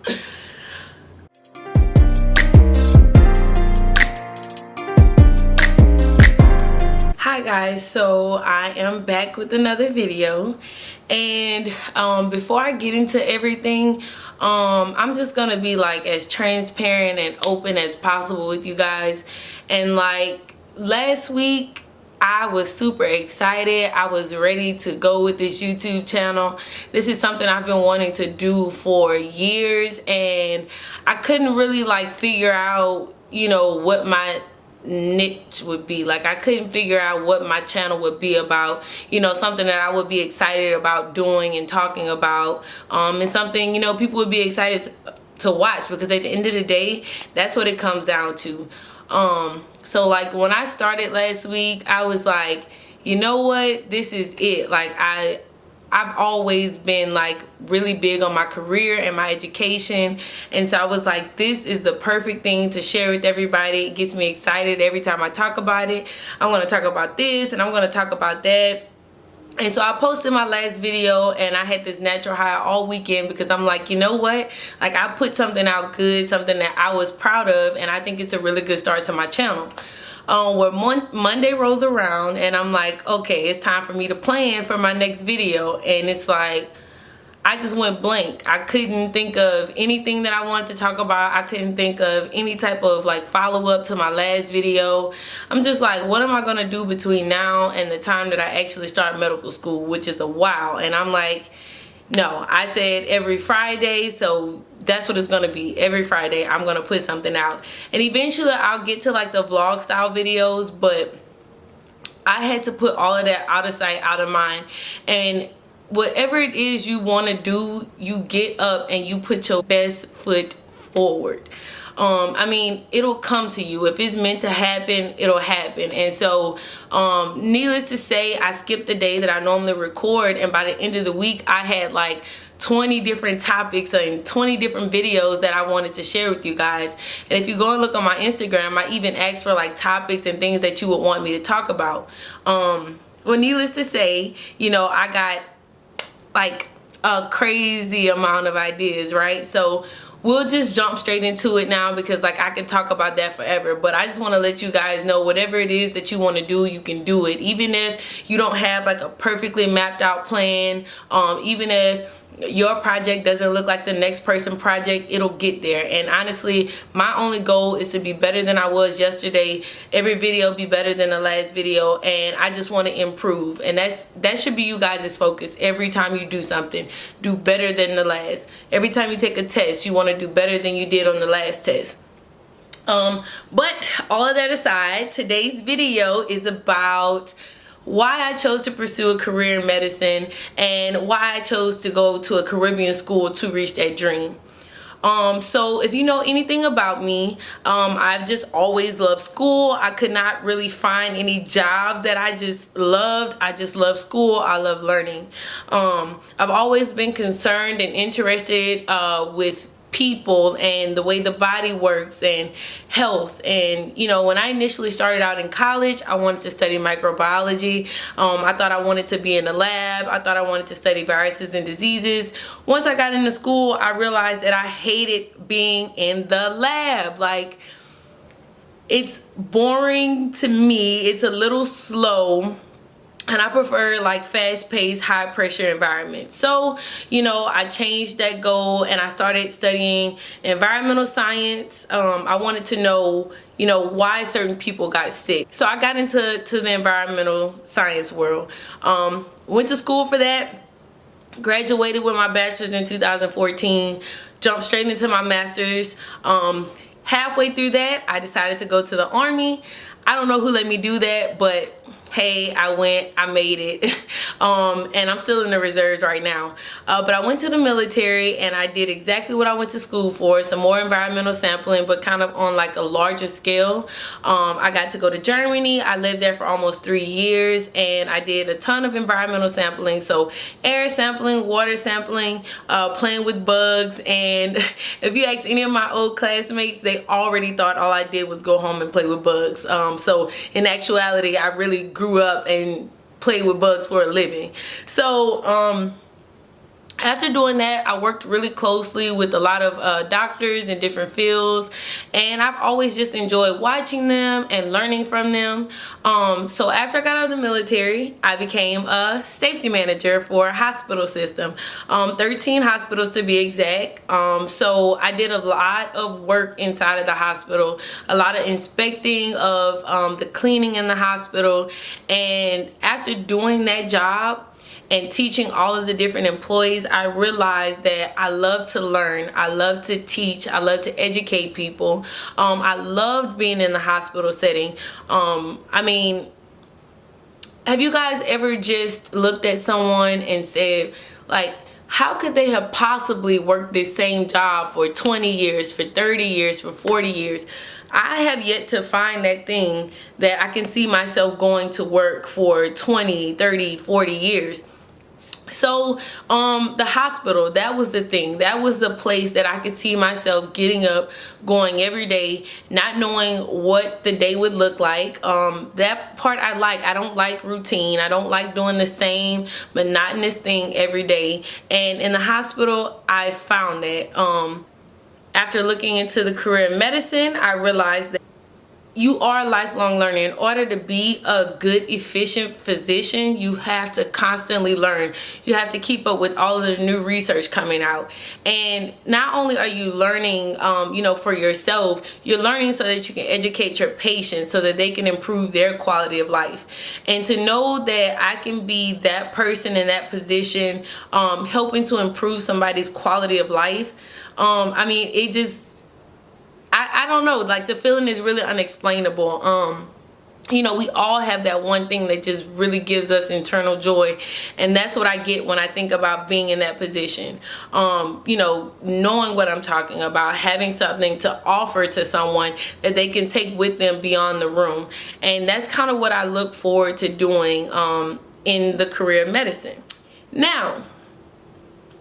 Hi guys, so I am back with another video, and before I get into everything, I'm just gonna be like as transparent and open as possible with you guys. And like last week, I was super excited. I was ready to go with this YouTube channel. This is something I've been wanting to do for years, and I couldn't really like figure out, you know, what my niche would be. Like I couldn't figure out what my channel would be about, you know, something that I would be excited about doing and talking about, and something, you know, people would be excited to watch, because at the end of the day, that's what it comes down to. So like when I started last week, I was like, you know what, this is it. Like I've always been like really big on my career and my education, and so I was like, this is the perfect thing to share with everybody. It gets me excited every time I talk about it. I'm going to talk about this and I'm going to talk about that. And so I posted my last video, and I had this natural high all weekend, because I'm like, you know what, like I put something out good, something that I was proud of, and I think it's a really good start to my channel. Where Monday rolls around, and I'm like, okay, it's time for me to plan for my next video, and it's like I just went blank. I couldn't think of anything that I wanted to talk about. I couldn't think of any type of like follow-up to my last video. I'm just like, what am I gonna do between now and the time that I actually start medical school, which is a while? And I'm like, no, I said every Friday, so that's what it's gonna be. Every Friday I'm gonna put something out, and eventually I'll get to like the vlog style videos, but I had to put all of that out of sight, out of mind. And whatever it is you want to do, you get up and you put your best foot forward. I mean, it'll come to you. If it's meant to happen, it'll happen. And so needless to say, I skipped the day that I normally record, and by the end of the week I had like 20 different topics and 20 different videos that I wanted to share with you guys. And if you go and look on my Instagram, I even asked for like topics and things that you would want me to talk about. Well, needless to say, you know, I got like a crazy amount of ideas, right? So we'll just jump straight into it now, because like I can talk about that forever. But I just want to let you guys know, whatever it is that you want to do, you can do it. Even if you don't have like a perfectly mapped out plan, even if your project doesn't look like the next person's project, it'll get there. And honestly, my only goal is to be better than I was yesterday. Every video be better than the last video, and I just want to improve. And that should be you guys' focus. Every time you do something, do better than the last. Every time you take a test, you want to do better than you did on the last test. But all of that aside, today's video is about why I chose to pursue a career in medicine, and why I chose to go to a Caribbean school to reach that dream. So if you know anything about me, I've just always loved school. I could not really find any jobs that I just loved. I just love school. I love learning. I've always been concerned and interested with people and the way the body works and health. And you know, when I initially started out in college, I wanted to study microbiology. I thought I wanted to be in the lab. I thought I wanted to study viruses and diseases. Once I got into school, I realized that I hated being in the lab. Like, it's boring to me. It's a little slow. And I prefer like fast-paced, high-pressure environments. So, you know, I changed that goal and I started studying environmental science. I wanted to know, you know, why certain people got sick. So I got into the environmental science world. Went to school for that. Graduated with my bachelor's in 2014. Jumped straight into my master's. Halfway through that, I decided to go to the Army. I don't know who let me do that, but hey, I went, I made it. And I'm still in the reserves right now. But I went to the military and I did exactly what I went to school for, some more environmental sampling, but kind of on like a larger scale. I got to go to Germany. I lived there for almost 3 years and I did a ton of environmental sampling. So air sampling, water sampling, playing with bugs. And if you ask any of my old classmates, they already thought all I did was go home and play with bugs. So in actuality, I really grew up and played with bugs for a living. So After doing that, I worked really closely with a lot of doctors in different fields, and I've always just enjoyed watching them and learning from them. So after I got out of the military, I became a safety manager for a hospital system, 13 hospitals to be exact. So I did a lot of work inside of the hospital, a lot of inspecting of the cleaning in the hospital, and after doing that job and teaching all of the different employees, I realized that I love to learn, I love to teach, I love to educate people. I loved being in the hospital setting. I mean, have you guys ever just looked at someone and said, like, how could they have possibly worked this same job for 20 years, for 30 years, for 40 years? I have yet to find that thing that I can see myself going to work for 20, 30, 40 years. So the hospital, that was the thing. That was the place that I could see myself getting up, going every day, not knowing what the day would look like. That part I like. I don't like routine. I don't like doing the same monotonous thing every day. And in the hospital, I found that. After looking into the career in medicine, I realized that you are a lifelong learner. In order to be a good, efficient physician, you have to constantly learn. You have to keep up with all of the new research coming out. And not only are you learning, for yourself, you're learning so that you can educate your patients so that they can improve their quality of life. And to know that I can be that person in that position, helping to improve somebody's quality of life, I mean, it just, I don't know, like the feeling is really unexplainable. We all have that one thing that just really gives us internal joy, and that's what I get when I think about being in that position. Knowing what I'm talking about, having something to offer to someone that they can take with them beyond the room. And that's kind of what I look forward to doing in the career of medicine. Now,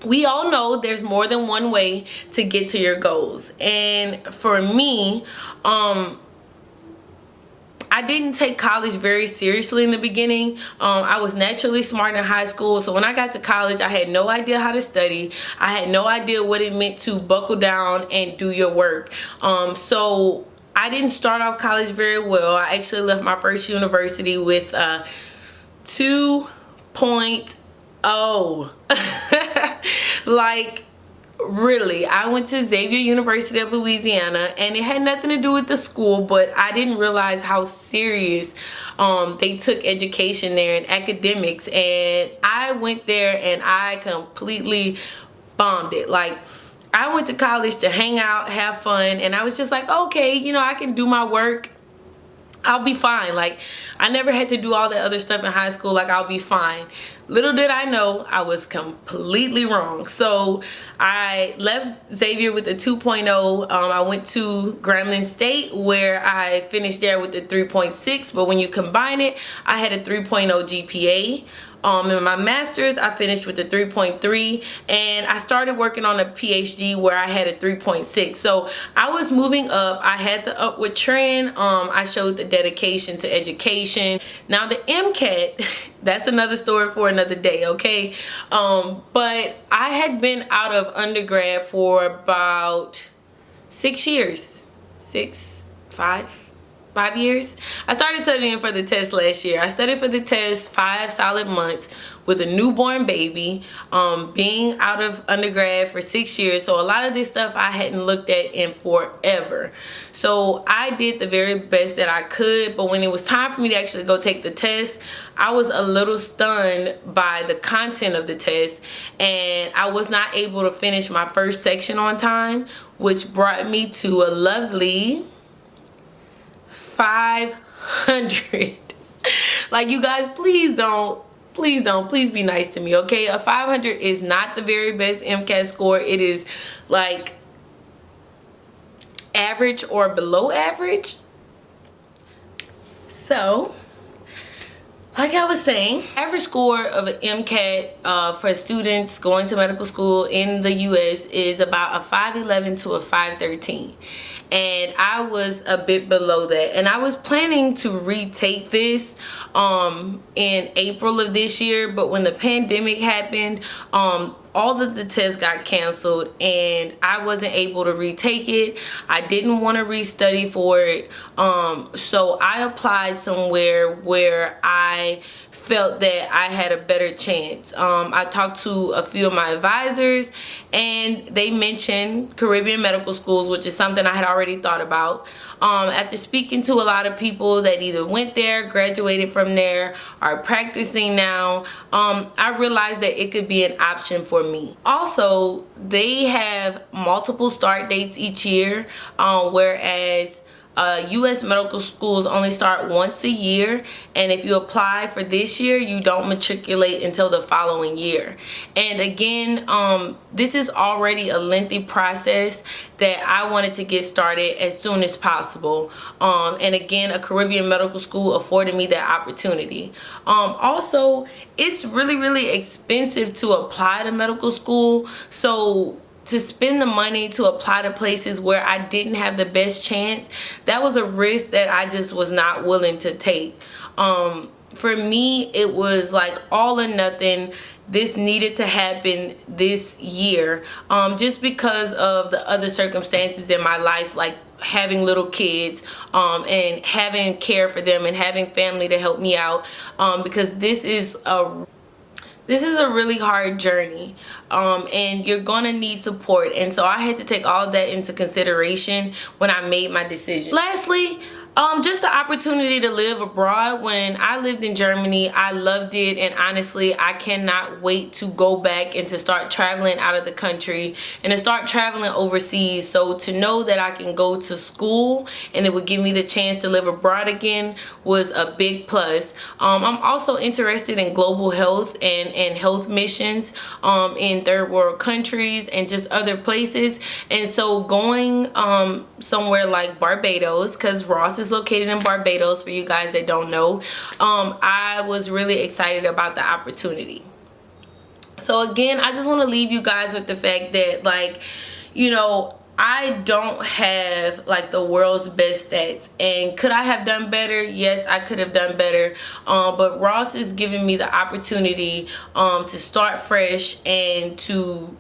we all know there's more than one way to get to your goals. And for me, I didn't take college very seriously in the beginning. I was naturally smart in high school, so when I got to college, I had no idea how to study. I had no idea what it meant to buckle down and do your work. So I didn't start off college very well. I actually left my first university with 2.0. Like, really, I went to Xavier University of Louisiana, and it had nothing to do with the school, but I didn't realize how serious they took education there and academics. And I went there and I completely bombed it. Like, I went to college to hang out, have fun, and I was just like, okay, I can do my work, I'll be fine. Like, I never had to do all the other stuff in high school. Like, I'll be fine. Little did I know, I was completely wrong. So I left Xavier with a 2.0. I went to Grambling State, where I finished there with a 3.6. But when you combine it, I had a 3.0 GPA. In my master's, I finished with a 3.3, and I started working on a PhD where I had a 3.6. So I was moving up. I had the upward trend. I showed the dedication to education. Now the MCAT, that's another story for another day, okay? But I had been out of undergrad for about 6 years. 5 years. I started studying for the test last year. I studied for the test 5 solid months with a newborn baby, being out of undergrad for 6 years. So a lot of this stuff I hadn't looked at in forever. So I did the very best that I could, but when it was time for me to actually go take the test, I was a little stunned by the content of the test, and I was not able to finish my first section on time, which brought me to a lovely 500. Like, you guys, please be nice to me, okay? A 500 is not the very best MCAT score. It is like average or below average. So, like I was saying, average score of an MCAT for students going to medical school in the US is about a 511 to a 513. And I was a bit below that. And I was planning to retake this in April of this year, but when the pandemic happened, all all of the tests got canceled and I wasn't able to retake it. I didn't want to restudy for it. So I applied somewhere where I felt that I had a better chance. I talked to a few of my advisors and they mentioned Caribbean medical schools, which is something I had already thought about. After speaking to a lot of people that either went there, graduated from there, are practicing now, I realized that it could be an option for me. Also, they have multiple start dates each year, whereas U.S. medical schools only start once a year, and if you apply for this year, you don't matriculate until the following year. And again, this is already a lengthy process that I wanted to get started as soon as possible. And again, a Caribbean medical school afforded me that opportunity. Also, it's really expensive to apply to medical school, so to spend the money to apply to places where I didn't have the best chance, that was a risk that I just was not willing to take. For me, it was like all or nothing. This needed to happen this year, just because of the other circumstances in my life, like having little kids, and having care for them and having family to help me out, because this is a really hard journey, and you're gonna need support, and so I had to take all of that into consideration when I made my decision. Lastly, just the opportunity to live abroad. When I lived in Germany, I loved it, and honestly, I cannot wait to go back and to start traveling out of the country and to start traveling overseas. So to know that I can go to school and it would give me the chance to live abroad again was a big plus. I'm also interested in global health and health missions in third world countries and just other places, and so going somewhere like Barbados, because Ross is located in Barbados, for you guys that don't know, I was really excited about the opportunity. So again, I just want to leave you guys with the fact that, like, you know, I don't have like the world's best stats, and could I have done better? Yes, I could have done better, but Ross is giving me the opportunity to start fresh and to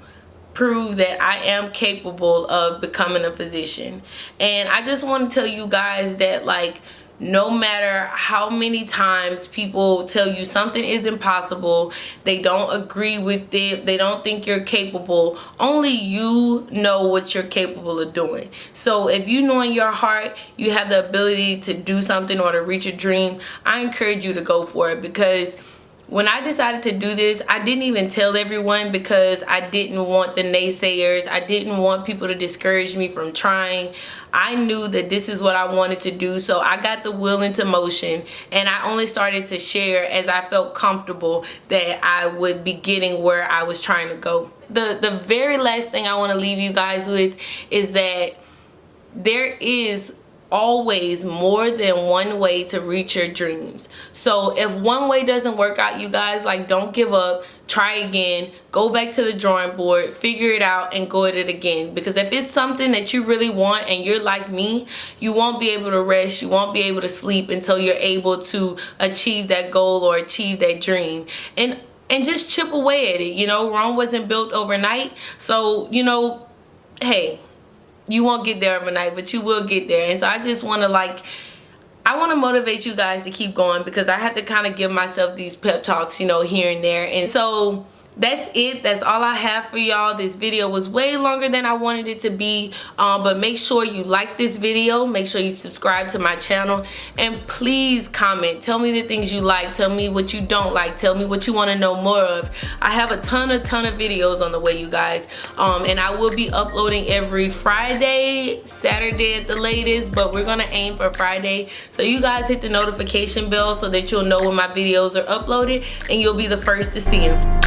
prove that I am capable of becoming a physician. And I just want to tell you guys that, like, no matter how many times people tell you something is impossible, they don't agree with it, they don't think you're capable, only you know what you're capable of doing. So if you know in your heart you have the ability to do something or to reach a dream, I encourage you to go for it. Because when I decided to do this, I didn't even tell everyone, because I didn't want the naysayers. I didn't want people to discourage me from trying. I knew that this is what I wanted to do, so I got the will into motion, and I only started to share as I felt comfortable that I would be getting where I was trying to go. The very last thing I want to leave you guys with is that there is always more than one way to reach your dreams. So if one way doesn't work out, you guys, like, don't give up. Try again, go back to the drawing board, figure it out, and go at it again. Because if it's something that you really want and you're like me, you won't be able to rest, you won't be able to sleep until you're able to achieve that goal or achieve that dream. And just chip away at it. You know, Rome wasn't built overnight, so, you know, hey, you won't get there overnight, but you will get there. And so I just want to, like, I want to motivate you guys to keep going, because I have to kind of give myself these pep talks, you know, here and there. And so that's it. That's all I have for y'all. This video was way longer than I wanted it to be, but make sure you like this video, make sure you subscribe to my channel, and please comment. Tell me the things you like, tell me what you don't like, tell me what you want to know more of. I have a ton of videos on the way, you guys, and I will be uploading every Friday, Saturday at the latest, but we're gonna aim for Friday. So you guys hit the notification bell so that you'll know when my videos are uploaded and you'll be the first to see them.